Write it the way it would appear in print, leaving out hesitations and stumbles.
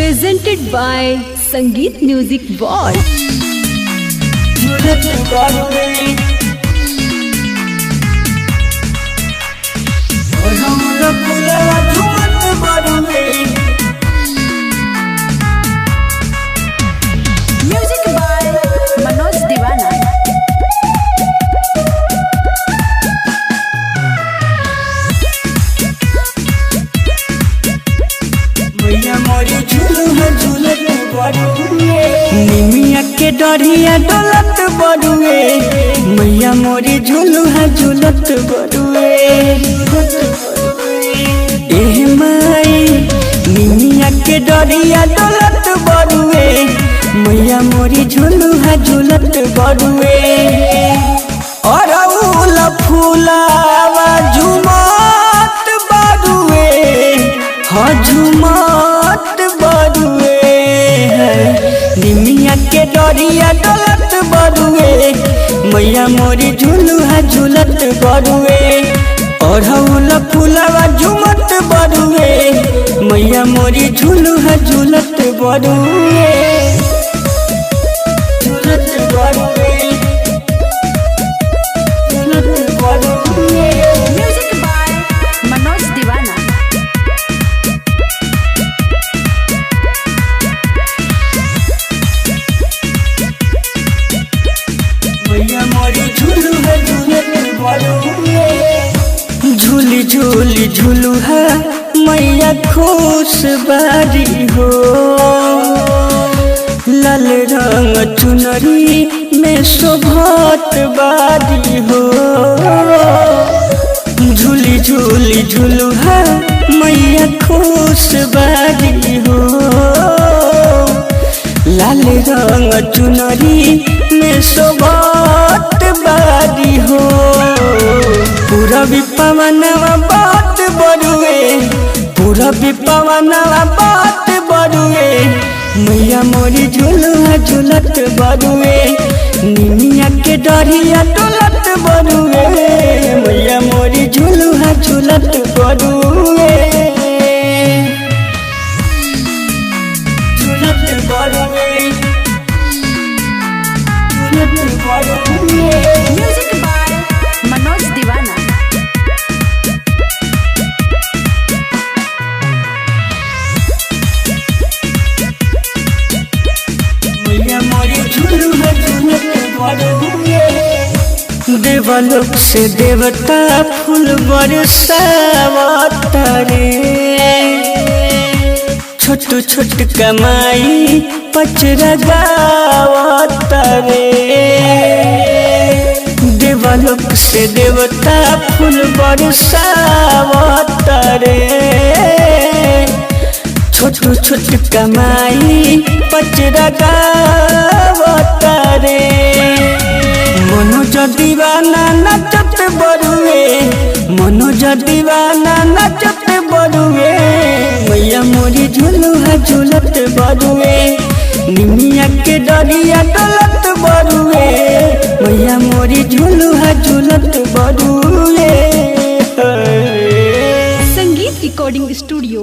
presented by Sangeet Music World. Music by Manoj Diwana. निमिया के डरिया डोलत बड़ुए मैया मोरी झूलू है झूलत बड़ुए एह माई निमिया के डरिया डोलत बड़ुए मैया मोरी झूलू है झूलत बड़ुए और फूलावा झुमत बड़ुए हाँ झुमत बड़ुए निमिया के डरिया डोलत बड़ुए मैया मोरी झूलू है झूलत बड़ुए और फूलावा झुमत बड़ुए मैया मोरी झूलू है झूलत बड़ुए झूलत बड़ुए झूलत बड़ुए। Music by Manoj Diwana. मैया मोरी झूलू है झूलत बड़ुए झूली झूली झूलू है मैया खुश बारी हो लाल रंग चुनरी में शोभत बारी हो झूली झूली झूलू है मैया खुश बारी हो लाल रंग चुनरी में शोभत बारी हो पूरा विपवनवा बात बड़ुए पूरा विपवनवा बात बड़ुए मैया मोरी झूलू है झूलत बड़ुए निमिया के डरिया डोलत बड़ुए मैया मोरी झूलू है झूलत बड़ुए झूलत बड़ुए झूलत बड़ुए। Music by Manoj Diwana. मैया मोरी झूलू है झूलत बड़ुए देवलोक से देवता फूल बरसावत रे छोट छोट कमाई पचरा गावत रे देवलोक से देवता फूल बरसावत रे छोट छोट कमाई पचरा गावत रे मनोज दीवाना नचत बड़ुए मनोज दीवाना नचत बड़ुए मैया मोरी झूलू है झूलत बड़ुए निमिया के डरिया डोलत बड़ुए मैया मोरी झूलू है झूलत बड़ुए। Sangeet Recording Studio,